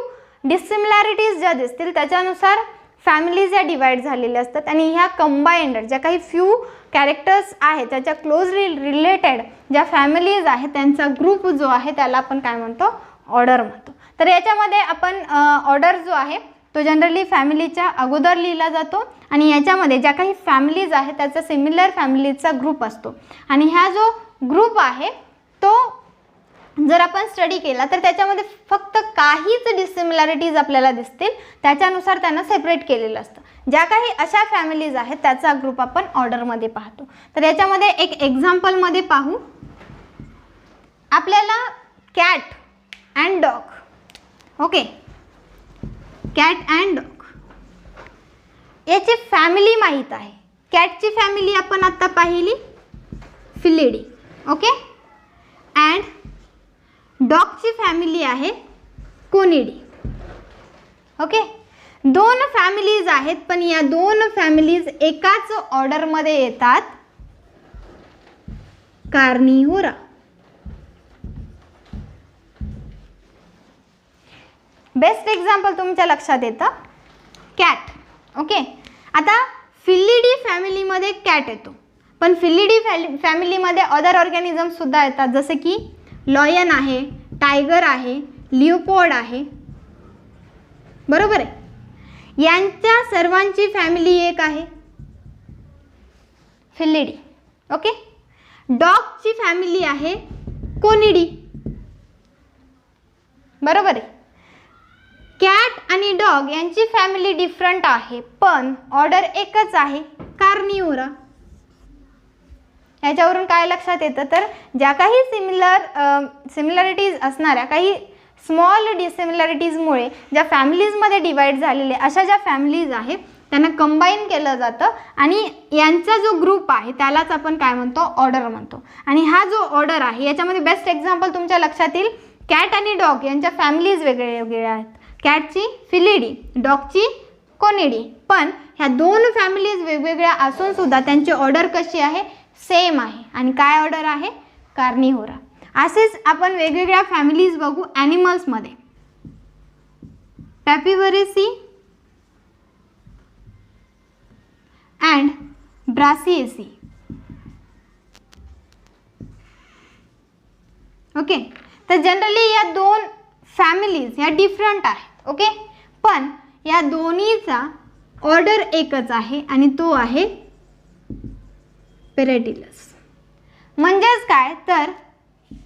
डिसिमिलॅरिटीज ज्या दिसतील त्याच्यानुसार फॅमिलीज या डिवाइड झालेल्या असतात. आणि ह्या कंबाइंड ज्या काही फ्यू कॅरेक्टर्स आहेत त्याच्या क्लोजली रिलेटेड ज्या फॅमिलीज आहेत त्यांचा ग्रुप जो आहे त्याला आपण काय म्हणतो, ऑर्डर म्हणतो. तर याच्यामध्ये आपण ऑर्डर जो आहे तो जनरली फॅमिलीच्या अगोदर लिहिला जातो आणि याच्यामध्ये ज्या काही फॅमिलीज आहेत त्याचा सिमिलर फॅमिलीजचा ग्रुप असतो. आणि हा जो ग्रुप आहे तो जर आपण स्टडी केला तर त्याच्यामध्ये फक्त काहीच डिसिमिलॅरिटीज आपल्याला दिसतील, त्याच्यानुसार त्यांना सेपरेट केलेलं असतं. ज्या काही अशा फॅमिलीज आहेत त्याचा ग्रुप आपण ऑर्डरमध्ये पाहतो. तर याच्यामध्ये एक एक्झाम्पलमध्ये पाहू. आपल्याला cat and dog, okay, cat and dog याची फॅमिली माहीत आहे. कॅटची फॅमिली आपण आत्ता पाहिली, फिलिडी. ओके, अँड डॉगची फॅमिली आहे कोनिडी. ओके, दोन फॅमिलीज आहेत पण या दोन फॅमिलीज एकाच ऑर्डरमध्ये येतात, कार्निव्होरा. बेस्ट एक्झाम्पल तुमच्या लक्षात येतं कॅट. ओके, आता फिलिडी फॅमिलीमध्ये कॅट येतो पण फिलिडी फॅमिलीमध्ये अदर ऑर्गॅनिझम सुद्धा येतात जसे की लॉयन आहे, टायगर आहे, लिओपोर्ड आहे, बरोबर आहे. यांच्या सर्वांची फॅमिली एक आहे, फिलिडी. ओके, डॉगची फॅमिली आहे कोनिडी, बरोबर आहे. कॅट आणि डॉग यांची फॅमिली डिफरंट आहे पण ऑर्डर एकच आहे, कार्निओरा. याच्यावरून काय लक्षात येतं, तर ज्या काही सिमिलरिटीज असणाऱ्या काही स्मॉल डिसिमिलरिटीजमुळे ज्या फॅमिलीजमध्ये डिवाईड झालेले अशा ज्या फॅमिलीज आहेत त्यांना कंबाईन केलं जातं आणि यांचा जो ग्रुप आहे त्यालाच आपण काय म्हणतो, ऑर्डर म्हणतो. आणि हा जो ऑर्डर आहे याच्यामध्ये बेस्ट एक्झाम्पल तुमच्या लक्षात येईल, कॅट आणि डॉग यांच्या फॅमिलीज वेगवेगळ्या आहेत. कॅटची फिलिडी, डॉगची कोनिडी, पण ह्या दोन फॅमिलीज वेगवेगळ्या असून सुद्धा त्यांची ऑर्डर कशी आहे, सेम आहे. आणि काय ऑर्डर आहे, कार्निव्होरा. असेच आपण वेगवेगळ्या फॅमिलीज बघू ॲनिमल्समध्ये. पॅपिव्हरेसी अँड ब्रासिएसी. ओके, तर जनरली या दोन फॅमिलीज ह्या डिफरंट आहेत. ओके, पण या दोन्हीचा ऑर्डर एकच आहे आणि तो आहे पेरेटिलस. म्हणजेच काय, तर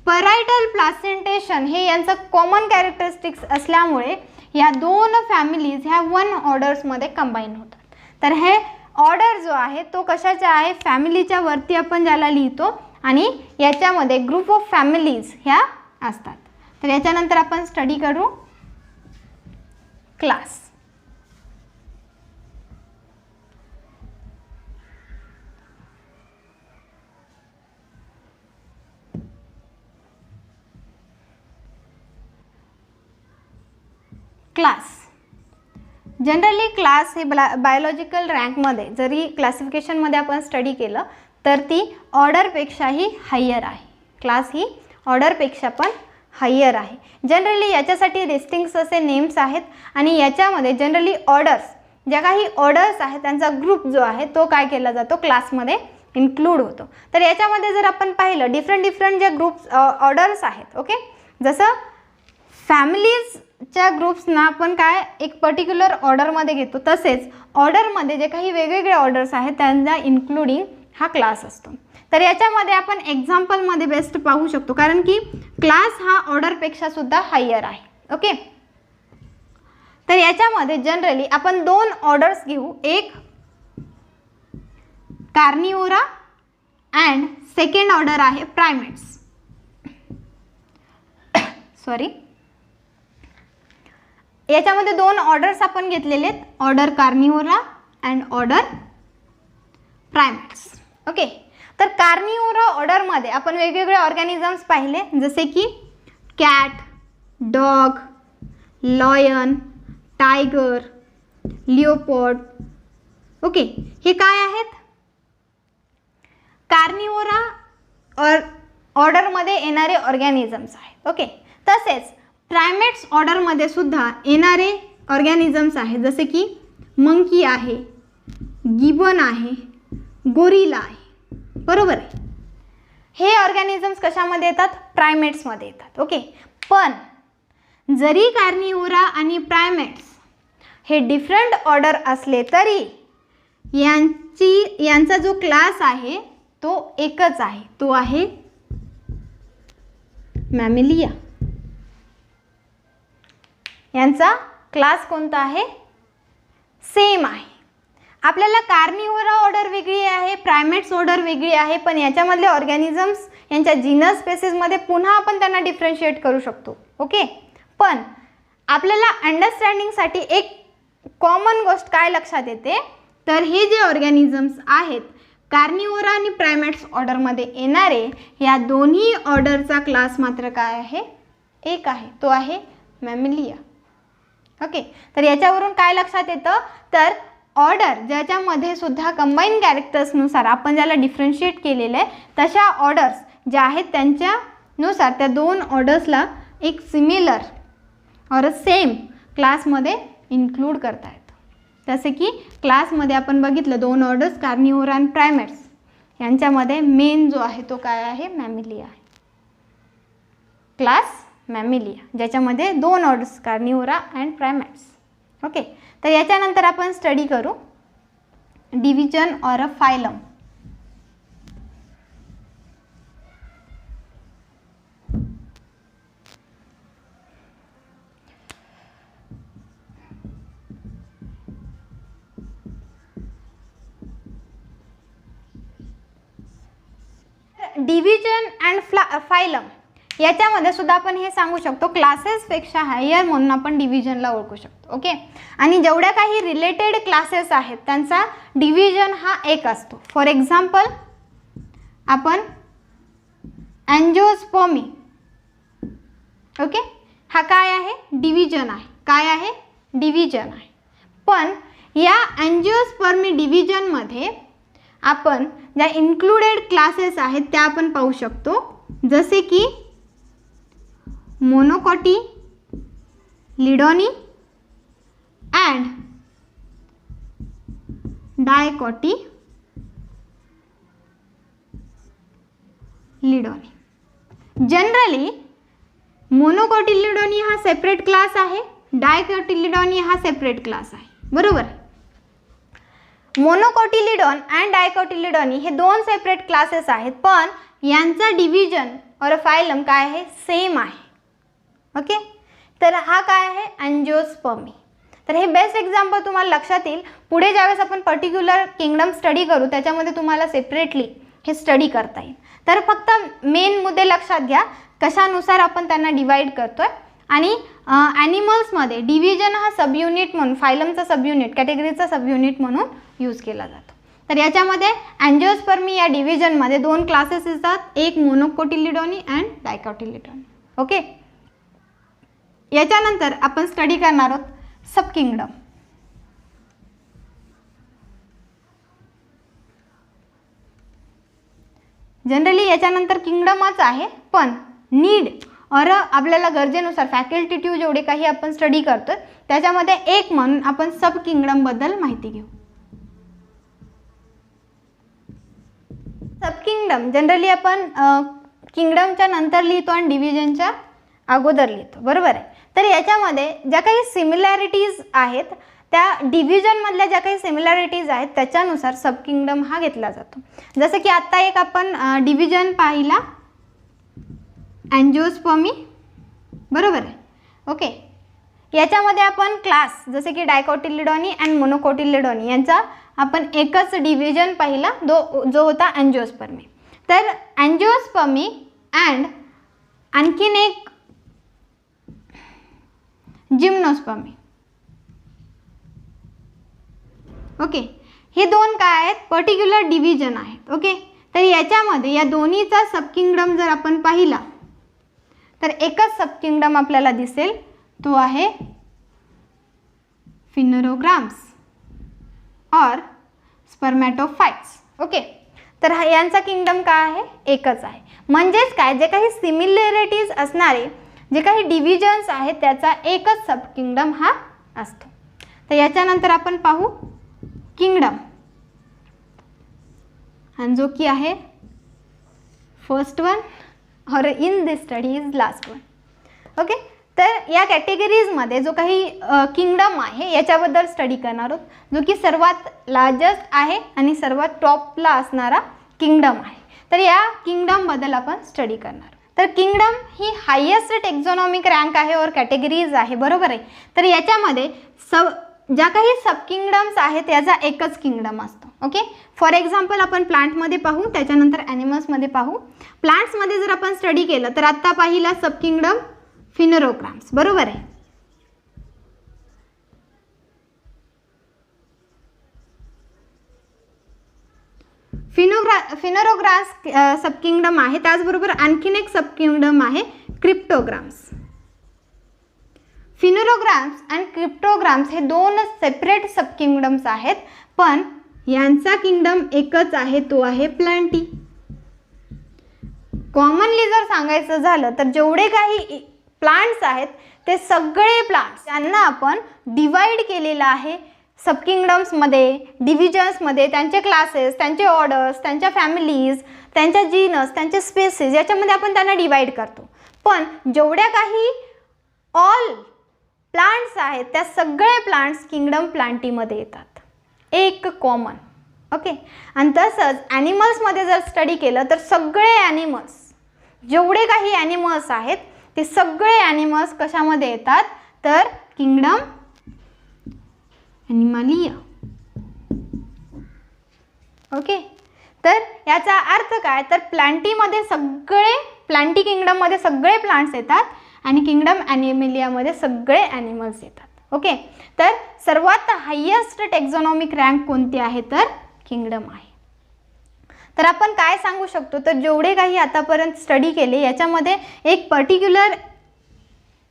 परायटल प्लासेंटेशन हे यांचं कॉमन कॅरेक्टरिस्टिक्स असल्यामुळे या दोन फॅमिलीज ह्या वन ऑर्डर्समध्ये कंबाईन होतात. तर हे ऑर्डर जो आहे तो कशाचा आहे, फॅमिलीच्या वरती आपण ज्याला लिहितो आणि याच्यामध्ये ग्रुप ऑफ फॅमिलीज ह्या असतात. तर याच्यानंतर आपण स्टडी करू क्लास. क्लास जनरली क्लास हे बायोलॉजिकल रँकमध्ये जरी क्लासिफिकेशनमध्ये आपण स्टडी केलं तर ती ऑर्डरपेक्षाही हायर आहे. क्लास ही ऑर्डरपेक्षा पण हायर आहे. जनरली याच्यासाठी डिस्टिंक्ट्स असे नेम्स आहेत आणि याच्यामध्ये जनरली ऑर्डर्स, ज्या काही ऑर्डर्स आहेत त्यांचा ग्रुप जो आहे तो काय केला जातो, क्लासमध्ये इन्क्लूड होतो. तर याच्यामध्ये जर आपण पाहिलं डिफरंट जे ग्रुप्स ऑर्डर्स आहेत, ओके, जसं फॅमिलीजच्या ग्रुप्सना आपण काय एक पर्टिक्युलर ऑर्डरमध्ये घेतो, तसेच ऑर्डरमध्ये जे काही वेगवेगळे ऑर्डर्स आहेत त्यांना इन्क्लुडिंग हा क्लास असतो. तर याच्यामध्ये आपण एक्झाम्पलमध्ये बेस्ट पाहू शकतो कारण की क्लास हा ऑर्डरपेक्षा सुद्धा हायर आहे. ओके, तर याच्यामध्ये जनरली आपण दोन ऑर्डर्स घेऊ, एक कार्निव्होरा अँड सेकंड ऑर्डर आहे प्रायमेट्स. सॉरी, याच्यामध्ये दोन ऑर्डर्स आपण घेतलेले आहेत, order Carnivora and order primates. Okay, तर कार्निव्होरा ऑर्डरमध्ये आपण वेगवेगळे ऑर्गॅनिझम्स पाहिले जसे की cat, dog, lion, tiger, leopard. Okay, हे काय आहेत, कार्निव्होरा ऑर्डरमध्ये येणारे ऑर्गॅनिझम्स आहेत. ओके, तसेच प्रायमेट्स ऑर्डरमध्ये सुद्धा येणारे ऑर्गॅनिझम्स आहेत जसे की मंकी आहे, गिबन आहे, गोरिला आहे, बरोबर आहे. हे ऑर्गॅनिझम्स कशामध्ये येतात, प्रायमेट्समध्ये येतात. ओके, पण जरी कार्निव्होरा आणि प्रायमेट्स हे डिफरंट ऑर्डर असले तरी यांचा जो क्लास आहे तो एकच आहे, तो आहे मॅमेलिया. यांचा क्लास कोणता आहे, सेम आहे. आपल्याला कार्निव्होरा ऑर्डर वेगळी आहे, प्रायमेट्स ऑर्डर वेगळी आहे, पण याच्यामधले ऑर्गॅनिझम्स यांच्या जीनस स्पेसिसमध्ये पुन्हा आपण त्यांना डिफरन्शिएट करू शकतो. ओके, पण आपल्याला अंडरस्टँडिंगसाठी एक कॉमन गोष्ट काय लक्षात येते, तर हे जे ऑर्गॅनिझम्स आहेत कार्निव्होरा आणि प्रायमेट्स ऑर्डरमध्ये येणारे या दोन्ही ऑर्डरचा क्लास मात्र काय आहे, एक आहे, तो आहे मॅमेलिया. ओके, तर याच्यावरून काय लक्षात येतं, तर ऑर्डर ज्याच्यामध्ये सुद्धा कंबाईन कॅरेक्टर्सनुसार आपण ज्याला डिफरन्शिएट केलेलं आहे तशा ऑर्डर्स ज्या आहेत त्यांच्यानुसार त्या दोन ऑर्डर्सला एक सिमिलर और सेम क्लासमध्ये इन्क्लूड करता येतं. जसे की क्लासमध्ये आपण बघितलं दोन ऑर्डर्स कार्निव्होरा आणि प्रायमेट्स, यांच्यामध्ये मेन जो आहे तो काय आहे, मॅमेलिया आहे. क्लास मॅमेलिया ज्याच्यामध्ये दोन ऑर्डर्स कार्निव्होरा अँड प्रायमेट्स. ओके, तर याच्यानंतर आपण स्टडी करू division or a phylum. Division and phylum याच्यामध्ये सुद्धा आपण हे सांगू शकतो क्लासेसपेक्षा हायर म्हणून आपण डिव्हिजनला ओळखू शकतो. ओके, आणि जेवढ्या काही रिलेटेड क्लासेस आहेत त्यांचा डिव्हिजन हा एक असतो. फॉर एक्झाम्पल आपण अँजिओस्पर्मी, ओके, हा काय आहे? डिव्हिजन आहे. काय आहे? डिव्हिजन आहे. पण या अँजिओस्पर्मी डिव्हिजनमध्ये आपण ज्या इन्क्लुडेड क्लासेस आहेत त्या आपण पाहू शकतो, जसे की मोनोकॉटिलिडोनी अँड डायकॉटिलिडोनी. जनरली मोनोकॉटिलिडोनी हा सेपरेट क्लास आहे, डायकॉटिलिडोनी हा सेपरेट क्लास आहे. बरोबर. मोनोकॉटिलिडोन अँड डायकॉटिलिडोनी हे दोन सेपरेट क्लासेस आहेत, पण यांचा डिव्हिजन और फायलम काय आहे? सेम आहे. ओके, तर हा काय आहे? अँजिओस्पर्मी. तर हे बेस्ट एक्झाम्पल तुम्हाला लक्षात येईल. पुढे ज्यावेळेस आपण पर्टिक्युलर किंगडम स्टडी करू त्याच्यामध्ये तुम्हाला सेपरेटली हे स्टडी करता येईल. तर फक्त मेन मुद्दे लक्षात घ्या, कशानुसार आपण त्यांना डिवाइड करतोय. आणि ॲनिमल्समध्ये डिव्हिजन हा सबयुनिट म्हणून, फायलमचा सबयुनिट, कॅटेगरीचा सबयुनिट म्हणून यूज केला जातो. तर याच्यामध्ये अँजिओस्पर्मी या डिव्हिजनमध्ये दोन क्लासेस असतात, एक मोनोकॉटिलिडोनी अँड डायकॉटिलिडोनी. ओके, याच्यानंतर आपण स्टडी करणार आहोत सब किंगडम. जनरली याच्यानंतर किंगडमच आहे, पण नीड और आपल्याला गरजेनुसार फॅकल्टेटिव्ह जेवढे काही आपण स्टडी करतो त्याच्यामध्ये एक म्हणून आपण सब किंगडमबद्दल माहिती घेऊ. सब किंगडम जनरली आपण किंगडमच्या नंतर लिहितो आणि डिव्हिजनच्या अगोदर लिहितो. बरोबर आहे. तर याच्यामध्ये ज्या काही सिमिलॅरिटीज आहेत त्या डिव्हिजनमधल्या ज्या काही सिमिलॅरिटीज आहेत त्याच्यानुसार सब किंगडम हा घेतला जातो. जसं की आत्ता एक आपण डिव्हिजन पाहिला अँजिओस्पर्मी. बरोबर आहे. ओके, याच्यामध्ये आपण क्लास जसे की डायकॉटिलिडोनी अँड मोनोकॉटिलिडोनी यांचा आपण एकच डिव्हिजन पाहिला जो होता अँजिओस्पर्मी. तर अँजिओस्पर्मी अँड आणखीन एक जिम्नोस्पर्मी. ओके, हे दोन काय आहेत? पर्टिक्युलर डिव्हिजन आहेत. ओके, तर याच्यामध्ये या दोन्हीचा सब किंगडम जर आपण पाहिला तर एकच सब किंगडम आपल्याला दिसेल, तो आहे फिनोरोग्राम्स और स्पर्मॅटोफाइट्स. ओके, तर यांचा किंगडम काय आहे? एकच आहे. म्हणजेच काय, जे काही सिमिलॅरिटीज असणारे जे काही डिव्हिजन्स आहेत त्याचा एकच सब किंगडम हा असतो. तर याच्यानंतर आपण पाहू किंगडम, आणि जो की आहे फर्स्ट वन और in this study is last one. Okay, तर या कॅटेगरीजमध्ये जो काही किंगडम आहे याच्याबद्दल स्टडी करणार आहोत, जो की सर्वात लार्जेस्ट आहे आणि सर्वात टॉपला असणारा किंगडम आहे. तर या किंगडमबद्दल आपण स्टडी करणार. तर किंगडम ही हायेस्ट टेक्झॉनॉमिक रँक आहे और कॅटेगरीज आहे. बरोबर आहे. तर याच्यामध्ये ज्या काही सब किंगडम्स आहेत याचा एकच किंगडम असतो. ओके, फॉर एक्झाम्पल आपण प्लांटमध्ये पाहू, त्याच्यानंतर ॲनिमल्समध्ये पाहू. प्लांट्समध्ये जर आपण स्टडी केलं तर आत्ता पाहिला सब किंगडम फिनोरोग्राम्स. बरोबर आहे. फिनोरोग्राम्स सब किंगडम आहे. त्याचबरोबर आणखीन एक सब किंगडम आहे क्रिप्टोग्राम्स. फिनोरोग्राम्स आणि क्रिप्टोग्राम्स हे दोन सेपरेट सब किंगडम्स आहेत, पण यांचा किंगडम एकच आहे, तो आहे प्लांटी. कॉमनली जर सांगायचं झालं तर जेवढे काही प्लांट्स आहेत ते सगळे प्लांट्स यांना आपण डिवाइड केलेलं आहे सब किंगडम्समध्ये, डिव्हिजन्समध्ये. त्यांचे क्लासेस, त्यांचे ऑर्डर्स, त्यांच्या फॅमिलीज, त्यांच्या जीनस, त्यांचे स्पेसीज याच्यामध्ये आपण त्यांना डिवाइड करतो. पण जेवढ्या काही ऑल प्लांट्स आहेत त्या सगळे प्लांट्स किंगडम प्लांटीमध्ये येतात, एक कॉमन. ओके, आणि तसंच ॲनिमल्समध्ये जर स्टडी केलं तर सगळे ॲनिमल्स, जेवढे काही ॲनिमल्स आहेत ते सगळे ॲनिमल्स कशामध्ये येतात तर किंगडम ॲनिमलिया. ओके, तर याचा अर्थ काय, तर प्लांटीमध्ये सगळे, प्लांटी किंगडममध्ये सगळे प्लांट्स येतात आणि किंगडम ॲनिमलियामध्ये सगळे ॲनिमल्स येतात. ओके, तर सर्वात हायेस्ट टेक्झॉनॉमिक रँक कोणती आहे, तर किंगडम आहे. तर आपण काय सांगू शकतो, तर जेवढे काही आतापर्यंत स्टडी केले याच्यामध्ये एक particular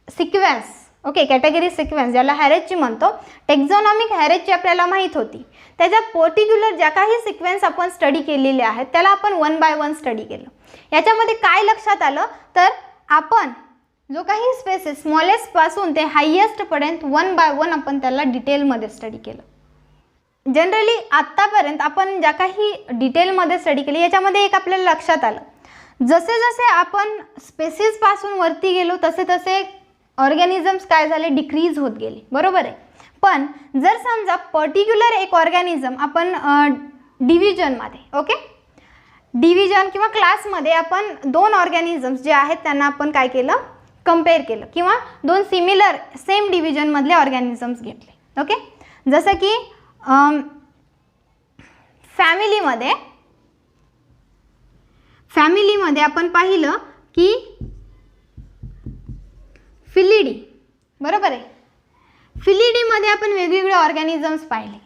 sequence, okay, category sequence ज्याला हॅरेजची म्हणतो, टेक्झॉनॉमिक हॅरेजची आपल्याला माहीत होती. त्याच्या पर्टिक्युलर ज्या काही सिक्वेन्स आपण स्टडी केलेले आहेत त्याला आपण 1 बाय 1 स्टडी केलं. याच्यामध्ये काय लक्षात आलं, तर आपण जो काही स्पेसिस स्मॉलेस्ट पासून ते हायेस्ट पर्यंत 1 बाय 1 आपण त्याला डिटेलमध्ये स्टडी केलं. जनरली आत्तापर्यंत आपण ज्या काही डिटेलमध्ये स्टडी केली याच्यामध्ये एक आपल्याला लक्षात आलं, जसे जसे आपण स्पेसिसपासून वरती गेलो तसे तसे ऑर्गॅनिझम्स काय झाले, डिक्रीज होत गेले. बरोबर आहे. पण जर समजा पर्टिक्युलर एक ऑर्गॅनिझम आपण डिव्हिजनमध्ये, ओके, डिव्हिजन किंवा क्लासमध्ये आपण 2 ऑर्गॅनिझम्स जे आहेत त्यांना आपण काय केलं, कम्पेअर केलं किंवा 2 सिमिलर सेम डिव्हिजनमधले ऑर्गॅनिझम्स घेतले. ओके, जसं की फॅमिलीमध्ये आपण पाहिलं की फिलिडी, बरोबर आहे. फिलिडीमध्ये आपण वेगवेगळे ऑर्गॅनिझम्स पाहिले,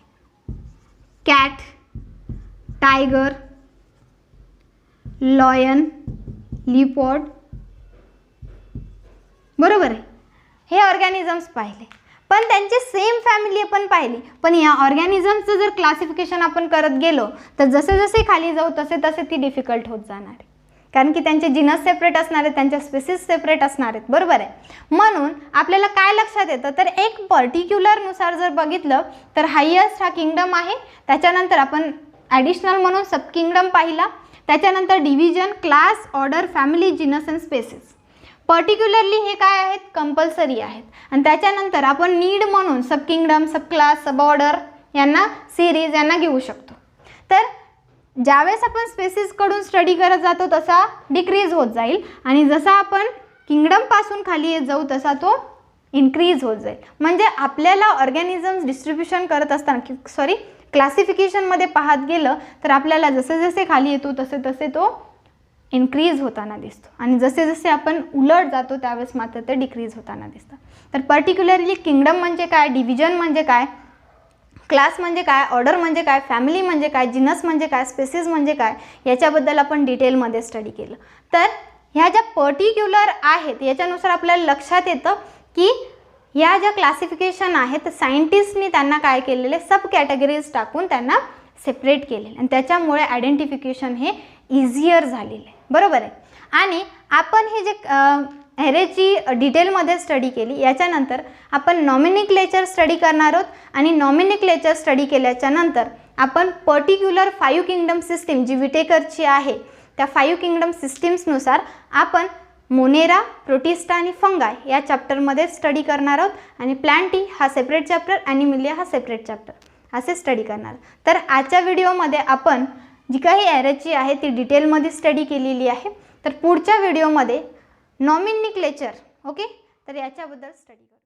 कॅट, टायगर, लॉयन, लिपॉर्ड, बरोबर आहे. हे ऑर्गॅनिझम्स पाहिले, पण त्यांची सेम फॅमिली आपण पाहिली. पण या ऑर्गॅनिझम्सचं जर क्लासिफिकेशन आपण करत गेलो तर जसे जसे खाली जाऊ तसे तसे ती डिफिकल्ट होत जाणार आहे, कारण की त्यांचे जिनस सेपरेट असणार आहेत, त्यांच्या स्पेसिस सेपरेट असणार आहेत. बरोबर आहे. म्हणून आपल्याला काय लक्षात येतं, तर एक पर्टिक्युलरनुसार जर बघितलं तर हायेस्ट हा किंगडम आहे, त्याच्यानंतर आपण ॲडिशनल म्हणून सब किंगडम पाहिला, त्याच्यानंतर division, class, order, family, genus and species. Particularly हे काय आहेत, कंपल्सरी आहेत. आणि त्याच्यानंतर आपण नीड म्हणून सब किंगडम, सब क्लास, सब ऑर्डर यांना, सिरीज यांना घेऊ शकतो. तर ज्यावेळेस आपण स्पेसिसकडून स्टडी करत जातो तसा डिक्रीज होत जाईल आणि जसा आपण किंगडमपासून खाली येत जाऊ तसा तो इन्क्रीज होत जाईल. म्हणजे आपल्याला ऑर्गॅनिझम्स डिस्ट्रीब्युशन करत असताना क्लासिफिकेशनमध्ये पाहत गेलं तर आपल्याला जसे जसे खाली येतो तसे तसे तो इन्क्रीज होताना दिसतो आणि जसे जसे आपण उलट जातो त्यावेळेस मात्र ते डिक्रीज होताना दिसतं. तर पर्टिक्युलरली किंगडम म्हणजे काय, डिव्हिजन म्हणजे काय, क्लास म्हणजे काय, ऑर्डर म्हणजे काय, फॅमिली म्हणजे काय, जिनस म्हणजे काय, स्पेसिस म्हणजे काय, याच्याबद्दल आपण डिटेलमध्ये स्टडी केलं. तर ह्या ज्या पर्टिक्युलर आहेत याच्यानुसार आपल्याला लक्षात येतं की ह्या ज्या क्लासिफिकेशन आहेत सायंटिस्टनी त्यांना काय केलेले, सब कॅटेगरीज टाकून त्यांना सेपरेट केलेले आणि त्याच्यामुळे आयडेंटिफिकेशन हे इझियर झालेलं आहे. बरोबर आहे. आणि आपण हे जे हॅरेजची डिटेलमध्ये स्टडी केली याच्यानंतर आपण नॉमिनिक्लेचर स्टडी करणार आहोत आणि नॉमिनिक्लेचर स्टडी केल्याच्या नंतर आपण पर्टिक्युलर 5 किंगडम सिस्टीम जी विटेकरची आहे त्या 5 किंगडम सिस्टीम्सनुसार आपण मोनेरा, प्रोटिस्टा आणि फंगाय या चॅप्टरमध्ये स्टडी करणार आहोत आणि प्लांटी हा सेपरेट चॅप्टर, ॲनिमलिया हा सेपरेट चॅप्टर असे स्टडी करणार. तर आजच्या व्हिडिओमध्ये आपण जी काही हॅरेजची आहे ती डिटेलमध्ये स्टडी केलेली आहे. तर पुढच्या व्हिडिओमध्ये नॉमिनिक्लेचर, ओके, तर याच्याबद्दल स्टडी करू.